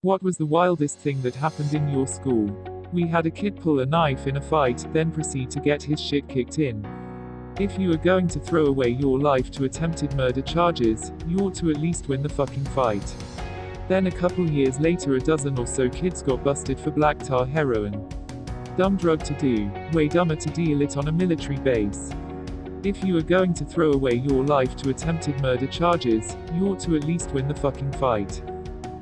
What was the wildest thing that happened in your school? We had a kid pull a knife in a fight, then proceed to get his shit kicked in. If you are going to throw away your life to attempted murder charges, you ought to at least win the fucking fight. Then a couple years later a dozen or so kids got busted for black tar heroin. Dumb drug to do, way dumber to deal it on a military base. If you are going to throw away your life to attempted murder charges, you ought to at least win the fucking fight.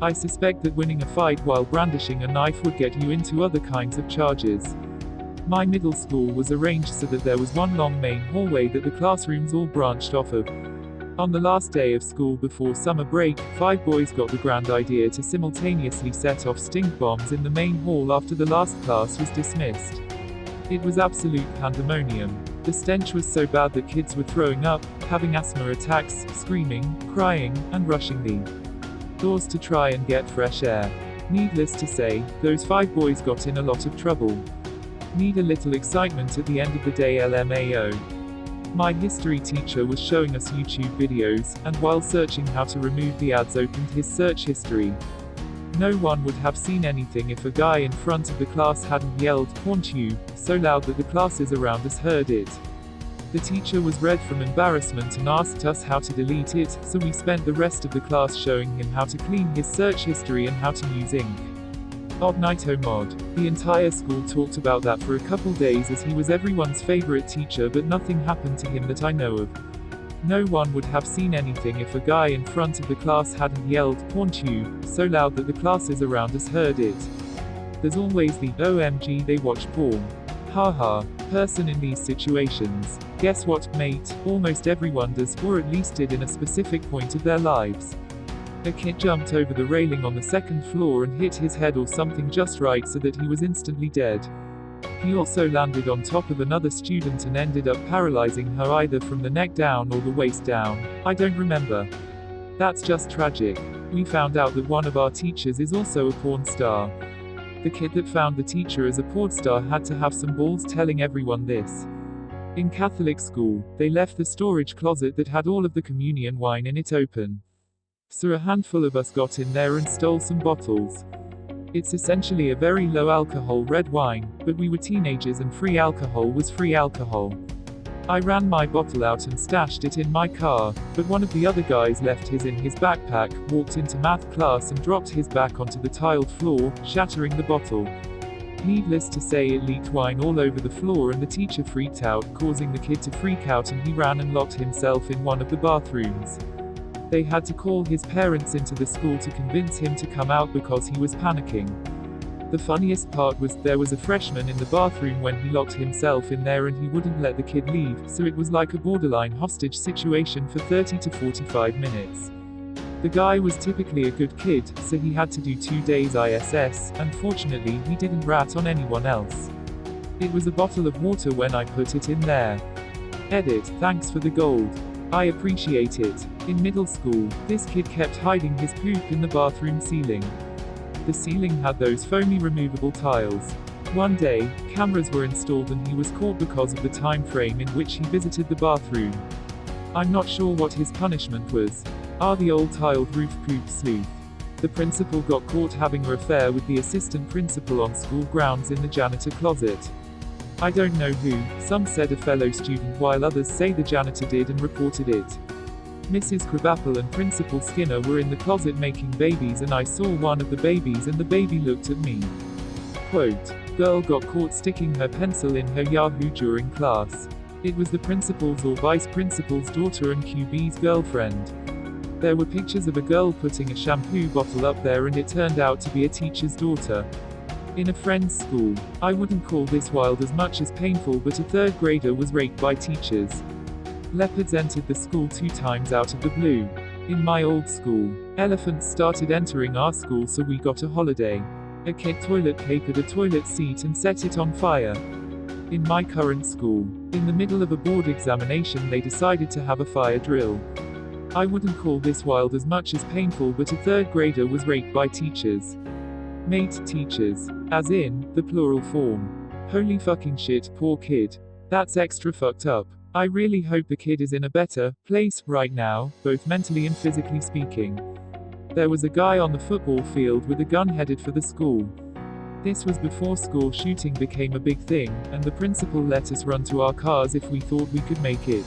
I suspect that winning a fight while brandishing a knife would get you into other kinds of charges. My middle school was arranged so that there was one long main hallway that the classrooms all branched off of. On the last day of school before summer break, 5 boys got the grand idea to simultaneously set off stink bombs in the main hall after the last class was dismissed. It was absolute pandemonium. The stench was so bad that kids were throwing up, having asthma attacks, screaming, crying, and rushing the doors to try and get fresh air. Needless to say, those 5 boys got in a lot of trouble. Need a little excitement at the end of the day, LMAO. My history teacher was showing us YouTube videos, and while searching how to remove the ads opened his search history. No one would have seen anything if a guy in front of the class hadn't yelled, "Haunt you," so loud that the classes around us heard it. The teacher was red from embarrassment and asked us how to delete it, so we spent the rest of the class showing him how to clean his search history and how to use ink. Odd night, oh mod. The entire school talked about that for a couple days as he was everyone's favorite teacher, but nothing happened to him that I know of. No one would have seen anything if a guy in front of the class hadn't yelled, "Haunt you," so loud that the classes around us heard it. There's always the "OMG they watch porn. Haha" person in these situations. Guess what, mate? Almost everyone does, or at least did in a specific point of their lives. A kid jumped over the railing on the second floor and hit his head or something just right so that he was instantly dead. He also landed on top of another student and ended up paralyzing her either from the neck down or the waist down. I don't remember. That's just tragic. We found out that one of our teachers is also a porn star. The kid that found the teacher as a porn star had to have some balls telling everyone this. In Catholic school, they left the storage closet that had all of the communion wine in it open. So a handful of us got in there and stole some bottles. It's essentially a very low alcohol red wine, but we were teenagers and free alcohol was free alcohol. I ran my bottle out and stashed it in my car, but one of the other guys left his in his backpack, walked into math class and dropped his back onto the tiled floor, shattering the bottle. Needless to say, it leaked wine all over the floor and the teacher freaked out, causing the kid to freak out, and he ran and locked himself in one of the bathrooms. They had to call his parents into the school to convince him to come out because he was panicking. The funniest part was, there was a freshman in the bathroom when he locked himself in there and he wouldn't let the kid leave, so it was like a borderline hostage situation for 30 to 45 minutes. The guy was typically a good kid, so he had to do 2 days ISS, and fortunately he didn't rat on anyone else. It was a bottle of water when I put it in there. Edit, thanks for the gold. I appreciate it. In middle school, this kid kept hiding his poop in the bathroom ceiling. The ceiling had those foamy removable tiles. One day, cameras were installed and he was caught because of the time frame in which he visited the bathroom. I'm not sure what his punishment was. The old tiled roof poop sleuth. The principal got caught having an affair with the assistant principal on school grounds in the janitor closet. I don't know who, some said a fellow student while others say the janitor did and reported it. Mrs. Crabapple and Principal Skinner were in the closet making babies and I saw one of the babies and the baby looked at me. Quote, girl got caught sticking her pencil in her Yahoo during class. It was the principal's or vice principal's daughter and QB's girlfriend. There were pictures of a girl putting a shampoo bottle up there and it turned out to be a teacher's daughter. In a friend's school. I wouldn't call this wild as much as painful, but a 3rd grader was raped by teachers. Leopards entered the school 2 times out of the blue. In my old school, elephants started entering our school, so we got a holiday. A kid toilet papered a toilet seat and set it on fire. In my current school, in the middle of a board examination they decided to have a fire drill. I wouldn't call this wild as much as painful, but a 3rd grader was raped by teachers. Mate, teachers. As in, the plural form. Holy fucking shit, poor kid. That's extra fucked up. I really hope the kid is in a better place right now, both mentally and physically speaking. There was a guy on the football field with a gun headed for the school. This was before school shooting became a big thing, and the principal let us run to our cars if we thought we could make it.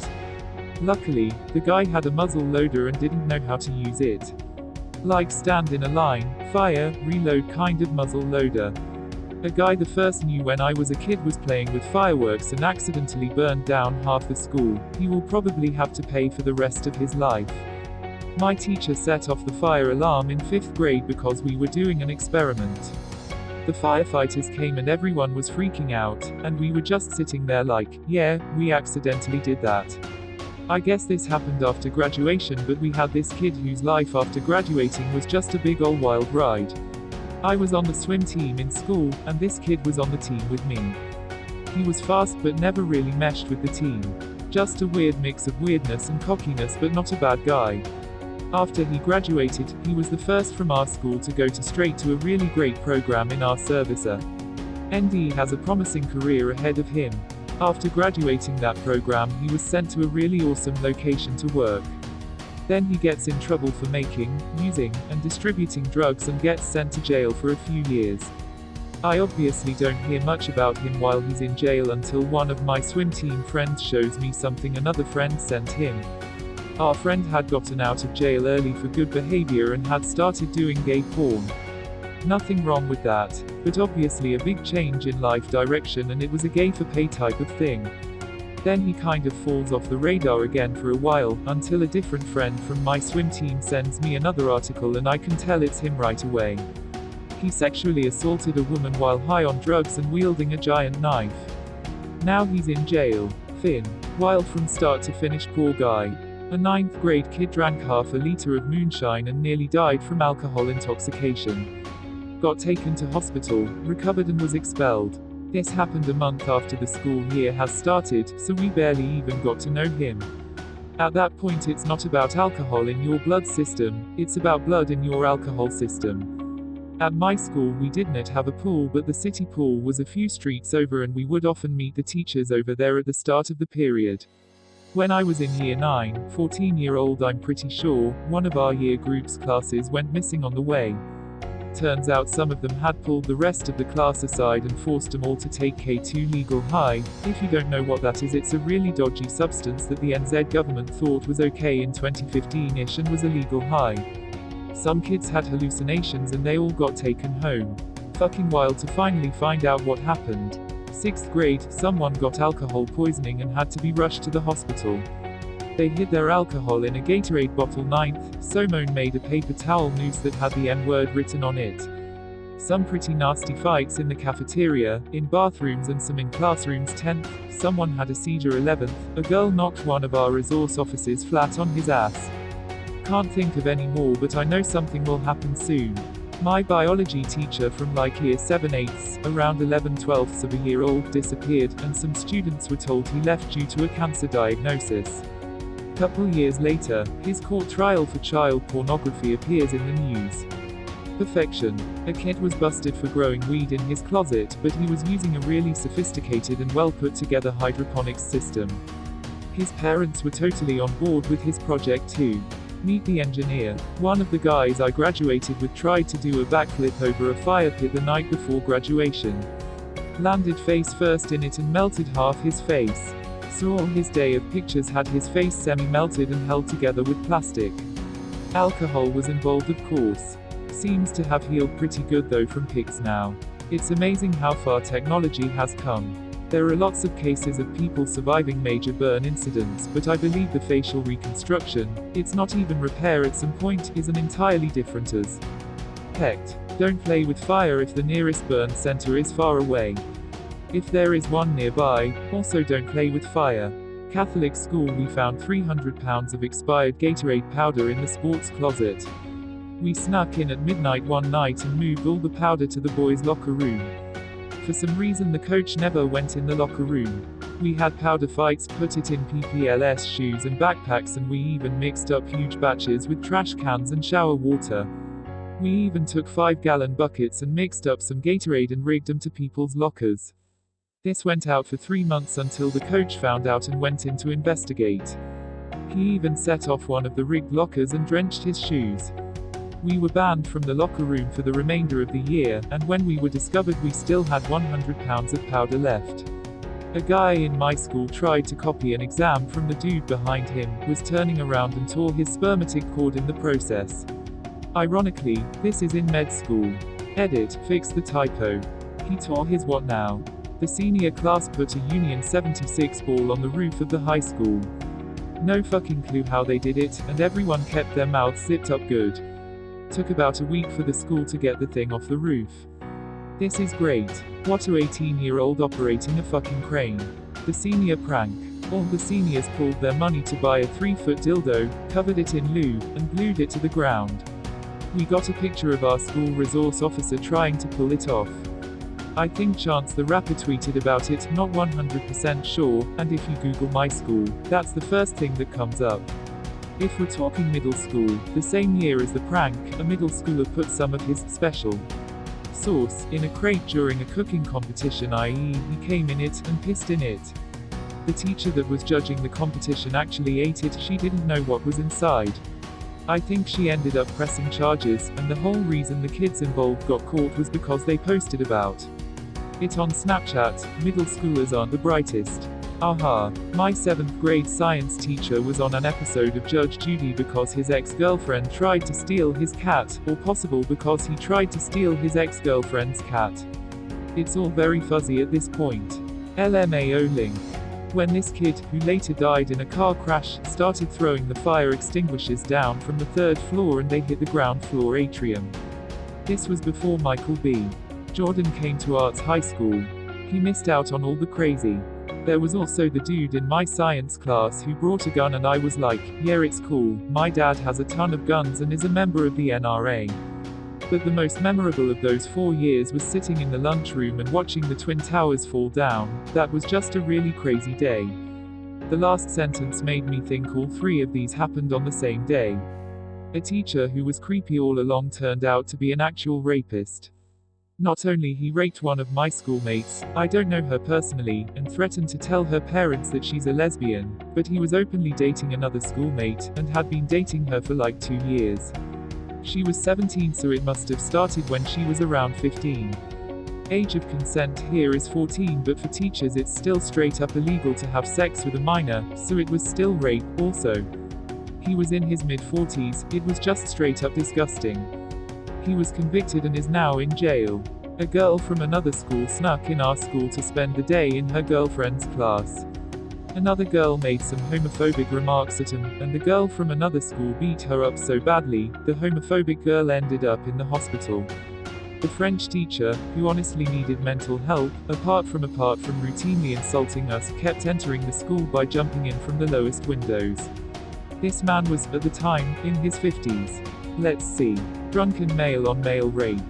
Luckily, the guy had a muzzle loader and didn't know how to use it. Like stand in a line, fire, reload kind of muzzle loader. A guy the first knew when I was a kid was playing with fireworks and accidentally burned down half the school. He will probably have to pay for the rest of his life. My teacher set off the fire alarm in 5th grade because we were doing an experiment. The firefighters came and everyone was freaking out, and we were just sitting there like, yeah, we accidentally did that. I guess this happened after graduation, but we had this kid whose life after graduating was just a big ol' wild ride. I was on the swim team in school, and this kid was on the team with me. He was fast but never really meshed with the team. Just a weird mix of weirdness and cockiness, but not a bad guy. After he graduated, he was the first from our school to go straight to a really great program in our service. ND has a promising career ahead of him. After graduating that program, he was sent to a really awesome location to work. Then he gets in trouble for making, using, and distributing drugs and gets sent to jail for a few years. I obviously don't hear much about him while he's in jail until one of my swim team friends shows me something another friend sent him. Our friend had gotten out of jail early for good behavior and had started doing gay porn. Nothing wrong with that, but obviously a big change in life direction, and it was a gay for pay type of thing. Then he kind of falls off the radar again for a while, until a different friend from my swim team sends me another article and I can tell it's him right away. He sexually assaulted a woman while high on drugs and wielding a giant knife. Now he's in jail. Thin. Wild from start to finish, poor guy. A 9th grade kid drank half a liter of moonshine and nearly died from alcohol intoxication. Got taken to hospital, recovered and was expelled. This happened a month after the school year has started, so we barely even got to know him. At that point it's not about alcohol in your blood system, it's about blood in your alcohol system. At my school we didn't have a pool, but the city pool was a few streets over and we would often meet the teachers over there at the start of the period. When I was in year 9, 14-year-old I'm pretty sure, one of our year group's classes went missing on the way. Turns out some of them had pulled the rest of the class aside and forced them all to take K2 legal high. If you don't know what that is, it's a really dodgy substance that the NZ government thought was okay in 2015-ish and was a legal high. Some kids had hallucinations and they all got taken home. Fucking wild to finally find out what happened. 6th grade, someone got alcohol poisoning and had to be rushed to the hospital. They hid their alcohol in a Gatorade bottle. 9th, Simone made a paper towel noose that had the N-word written on it. Some pretty nasty fights in the cafeteria, in bathrooms and some in classrooms. 10th, someone had a seizure. 11th, a girl knocked one of our resource officers flat on his ass. Can't think of any more, but I know something will happen soon. My biology teacher from like year 7/8, around 11/12 of a year old, disappeared, and some students were told he left due to a cancer diagnosis. Couple years later, his court trial for child pornography appears in the news. Perfection. A kid was busted for growing weed in his closet, but he was using a really sophisticated and well put together hydroponics system. His parents were totally on board with his project too. Meet the engineer. One of the guys I graduated with tried to do a backflip over a fire pit the night before graduation. Landed face first in it and melted half his face. Saw his day of pictures had his face semi-melted and held together with plastic. Alcohol was involved, of course. Seems to have healed pretty good though from pics now. It's amazing how far technology has come. There are lots of cases of people surviving major burn incidents, but I believe the facial reconstruction, it's not even repair at some point, is an entirely different effect. Don't play with fire if the nearest burn center is far away. If there is one nearby, also don't play with fire. Catholic school, we found 300 pounds of expired Gatorade powder in the sports closet. We snuck in at midnight one night and moved all the powder to the boys' locker room. For some reason the coach never went in the locker room. We had powder fights, put it in PPLS shoes and backpacks, and we even mixed up huge batches with trash cans and shower water. We even took 5-gallon buckets and mixed up some Gatorade and rigged them to people's lockers. This went out for 3 months until the coach found out and went in to investigate. He even set off one of the rigged lockers and drenched his shoes. We were banned from the locker room for the remainder of the year, and when we were discovered we still had 100 pounds of powder left. A guy in my school tried to copy an exam from the dude behind him, was turning around and tore his spermatic cord in the process. Ironically, this is in med school. Edit, fix the typo. He tore his what now? The senior class put a Union 76 ball on the roof of the high school. No fucking clue how they did it, and everyone kept their mouths zipped up good. Took about a week for the school to get the thing off the roof. This is great. What a 18-year-old operating a fucking crane. The senior prank. All the seniors pulled their money to buy a 3-foot dildo, covered it in lube, and glued it to the ground. We got a picture of our school resource officer trying to pull it off. I think Chance the Rapper tweeted about it, not 100% sure, and if you Google my school, that's the first thing that comes up. If we're talking middle school, the same year as the prank, a middle schooler put some of his special sauce in a crate during a cooking competition, i.e., he came in it and pissed in it. The teacher that was judging the competition actually ate it, she didn't know what was inside. I think she ended up pressing charges, and the whole reason the kids involved got caught was because they posted about it on Snapchat. Middle schoolers aren't the brightest. Aha. My 7th grade science teacher was on an episode of Judge Judy because his ex-girlfriend tried to steal his cat, or possible because he tried to steal his ex-girlfriend's cat. It's all very fuzzy at this point. LMAO link. When this kid, who later died in a car crash, started throwing the fire extinguishers down from the 3rd floor and they hit the ground floor atrium. This was before Michael B. Jordan came to Arts High School. He missed out on all the crazy. There was also the dude in my science class who brought a gun and I was like, yeah, it's cool, my dad has a ton of guns and is a member of the NRA. But the most memorable of those 4 years was sitting in the lunchroom and watching the Twin Towers fall down. That was just a really crazy day. The last sentence made me think all 3 of these happened on the same day. A teacher who was creepy all along turned out to be an actual rapist. Not only he raped one of my schoolmates, I don't know her personally, and threatened to tell her parents that she's a lesbian, but he was openly dating another schoolmate, and had been dating her for like 2 years. She was 17, so it must have started when she was around 15. Age of consent here is 14, but for teachers it's still straight up illegal to have sex with a minor, so it was still rape, also. He was in his mid-40s, it was just straight up disgusting. He was convicted and is now in jail. A girl from another school snuck in our school to spend the day in her girlfriend's class. Another girl made some homophobic remarks at him, and the girl from another school beat her up so badly, the homophobic girl ended up in the hospital. The French teacher, who honestly needed mental help, apart from routinely insulting us, kept entering the school by jumping in from the lowest windows. This man was, at the time, in his 50s. Let's see. Drunken male on male rape.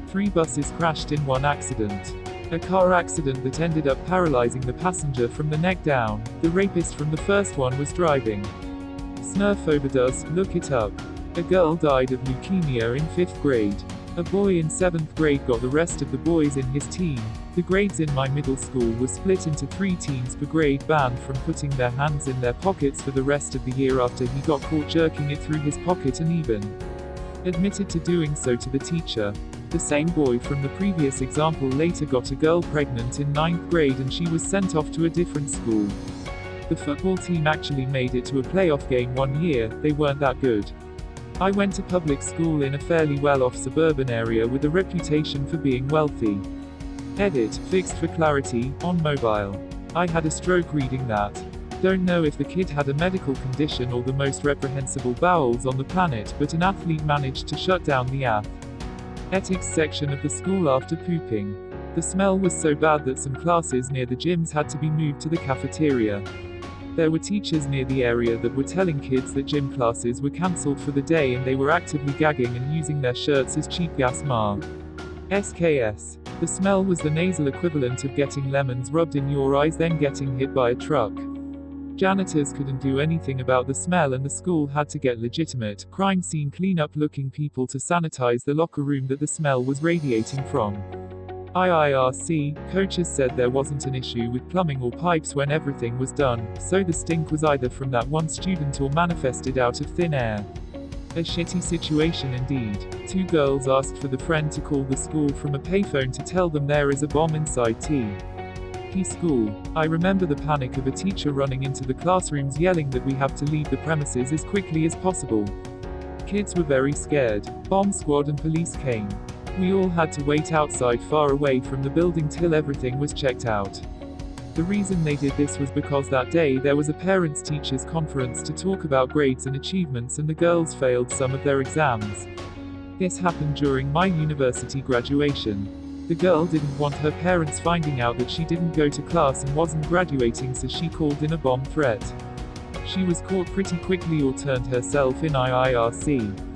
3 buses crashed in one accident. A car accident that ended up paralyzing the passenger from the neck down. The rapist from the first one was driving. Snurf overdose, look it up. A girl died of leukemia in 5th grade. A boy in 7th grade got the rest of the boys in his team. The grades in my middle school were split into 3 teams per grade, banned from putting their hands in their pockets for the rest of the year after he got caught jerking it through his pocket and even admitted to doing so to the teacher. The same boy from the previous example later got a girl pregnant in 9th grade and she was sent off to a different school. The football team actually made it to a playoff game one year, they weren't that good. I went to public school in a fairly well-off suburban area with a reputation for being wealthy. Edit, fixed for clarity, on mobile. I had a stroke reading that. Don't know if the kid had a medical condition or the most reprehensible bowels on the planet, but an athlete managed to shut down the ethics section of the school after pooping. The smell was so bad that some classes near the gyms had to be moved to the cafeteria. There were teachers near the area that were telling kids that gym classes were cancelled for the day and they were actively gagging and using their shirts as cheap gas masks. SKS. The smell was the nasal equivalent of getting lemons rubbed in your eyes then getting hit by a truck. Janitors couldn't do anything about the smell and the school had to get legitimate, crime scene cleanup looking people to sanitize the locker room that the smell was radiating from. IIRC, coaches said there wasn't an issue with plumbing or pipes when everything was done, so the stink was either from that one student or manifested out of thin air. A shitty situation indeed. Two girls asked for the friend to call the school from a payphone to tell them there is a bomb inside T. School. I remember the panic of a teacher running into the classrooms yelling that we have to leave the premises as quickly as possible. Kids were very scared. Bomb squad and police came. We all had to wait outside far away from the building till everything was checked out. The reason they did this was because that day there was a parents-teachers conference to talk about grades and achievements, and the girls failed some of their exams. This happened during my university graduation. The girl didn't want her parents finding out that she didn't go to class and wasn't graduating, so she called in a bomb threat. She was caught pretty quickly or turned herself in IIRC.